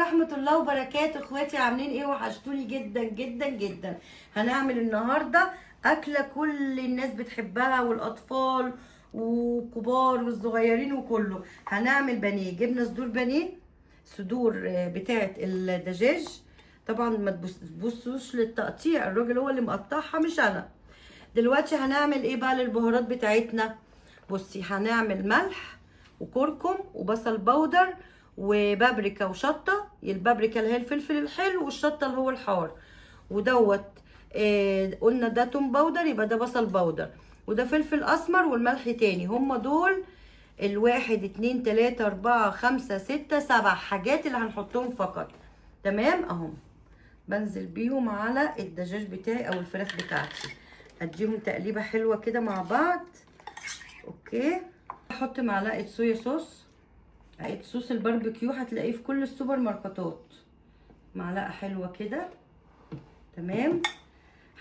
ورحمة الله وبركاته. اخواتي عاملين ايه؟ وحشتوني جدا جدا جدا. هنعمل النهاردة أكلة كل الناس بتحبها، والأطفال والكبار والصغيرين وكله. هنعمل بانيه. جبنا صدور بانيه، صدور بتاعة الدجاج. طبعا ما تبصوش للتقطيع، الراجل هو اللي مقطعها مش أنا. دلوقتي هنعمل ايه بقى للبهارات بتاعتنا؟ بصي، هنعمل ملح وكركم وبصل بودر وبابريكا وشطه. البابريكا اللي هي الفلفل الحلو، والشطه اللي هو الحار. ودوت قلنا ده توم بودر، يبقى ده بصل بودر، وده فلفل اسمر، والملح تاني. هم دول الواحد اتنين تلاتة اربعة خمسة ستة سبع حاجات اللي هنحطهم فقط. تمام اهم. بنزل بيهم على الدجاج بتاعي او الفراخ بتاعتي، اديهم تقليبه حلوه كده مع بعض. اوكي. احط معلقه صويا صوص، معلقه صوص الباربيكيو، هتلاقيه في كل السوبر ماركتات. معلقه حلوه كده. تمام.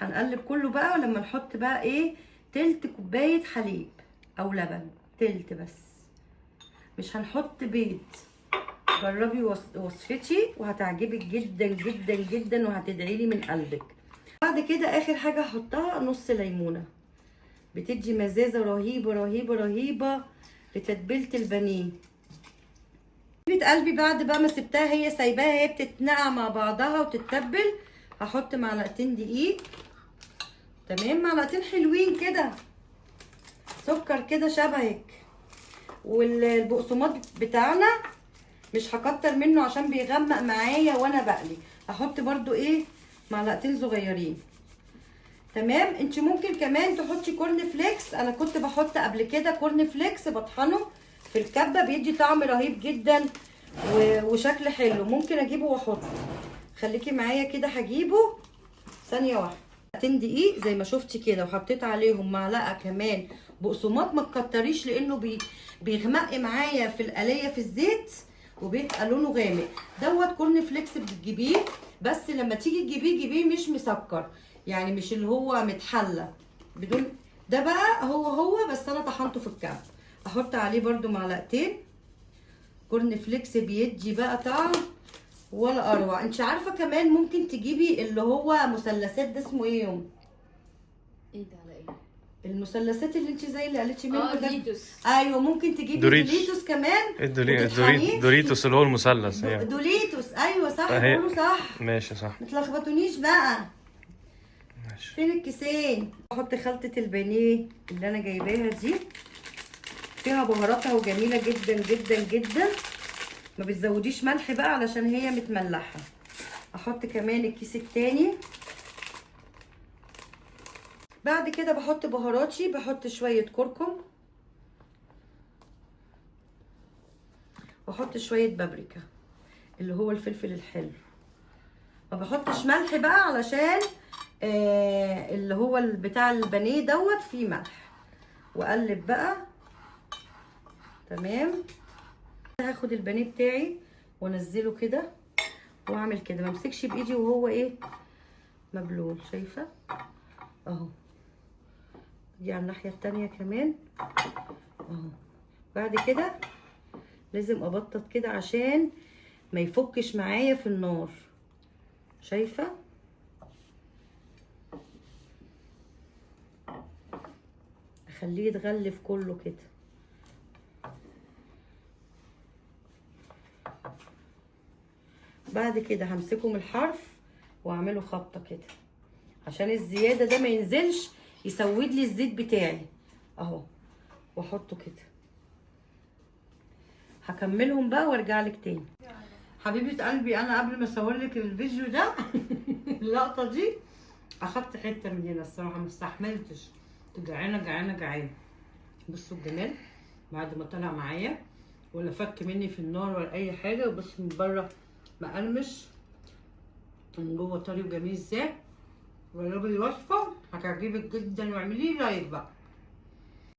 هنقلب كله بقى، ولما نحط بقى ايه، تلت كوبايه حليب او لبن، تلت بس، مش هنحط بيض. جربي وصفتي وهتعجبك جدا جدا جدا، وهتدعيلي من قلبك. بعد كده اخر حاجه هحطها نص ليمونه، بتدي مزازه رهيبه رهيبه رهيبه لتتبيله البانيه. حبيبه قلبي، بعد بقى ما سبتها هي سايباها هي بتتنقع مع بعضها وتتبل، هحط معلقتين دقيق. تمام، معلقتين حلوين كده، سكر كده شبهك. والبقسماط بتاعنا مش هكتر منه عشان بيغمق معايا وانا بقلي. هحط برضو ايه، معلقتين صغيرين. تمام. انت ممكن كمان تحطي كورن فليكس، انا كنت بحط قبل كده كورن فليكس بطحنه في الكبه، بيدي طعم رهيب جدا وشكل حلو. ممكن اجيبه واحطه. خليكي معايا كده، هجيبه ثانيه واحده. معلقتين دقيق زي ما شفتي كده، وحطيت عليهم معلقه كمان بقسماط. ما تكتريش لانه بيغمق معايا في القليه في الزيت وبيبقى لونه غامق. دوت كورن فليكس بتجيبيه، بس لما تيجي تجيبيه جيبيه مش مسكر، يعني مش اللي هو متحلى بدون. ده بقى هو بس انا طحنته في الكعب. احط عليه برده معلقتين كورن فليكس، بيدي بقى طعم ولا اروع. انت عارفه كمان ممكن تجيبي اللي هو مثلثات، ده اسمه ايه يوم؟ ايه ده على ايه؟ المثلثات اللي انت زي اللي قالتي منه ده. دوريتوس. ايوه، ممكن تجيبي دوريتوس كمان. دوريتوس اللي هو المثلث. دوريتوس، ايوه صح، بقوله صح. ماشي صح. ما تلخبطونيش بقى. ماشي. فين الكيسين؟ احط خلطه البانيه اللي انا جايباها دي، فيها بهاراتها وجميله جدا جدا جدا. ما بتزوديش ملح بقى علشان هي متملحه. احط كمان الكيس التاني. بعد كده بحط بهاراتي، بحط شويه كركم، واحط شويه بابريكا اللي هو الفلفل الحلو. ما بحطش ملح بقى علشان اللي هو بتاع البانيه دوت فيه ملح. واقلب بقى. تمام. هاخد البانيه بتاعي وانزله كده واعمل كده، ما امسكش بايدي وهو ايه مبلول. شايفه اهو. دي على الناحيه التانيه كمان اهو. بعد كده لازم ابطط كده عشان ما يفكش معايا في النار. شايفه؟ اخليه يتغلف كله كده. بعد كده همسكه من الحرف واعمله خبطه كده عشان الزياده ده ما ينزلش يسود لي الزيت بتاعي اهو، واحطه كده. هكملهم بقى وارجع لك تاني. حبيبه قلبي، انا قبل ما اصور لك الفيديو ده اللقطه دي اخدت حته من هنا الصراحه، ما استحملتش. جعانه جعانه جعانه. بصوا الجمال بعد ما طلع معايا، ولا فك مني في النار ولا اي حاجه. بص من بره مقرمش، من جوه طري وجميل ازاي. جربي الوصفه هتعجبك جدا، واعملي لايك بقى.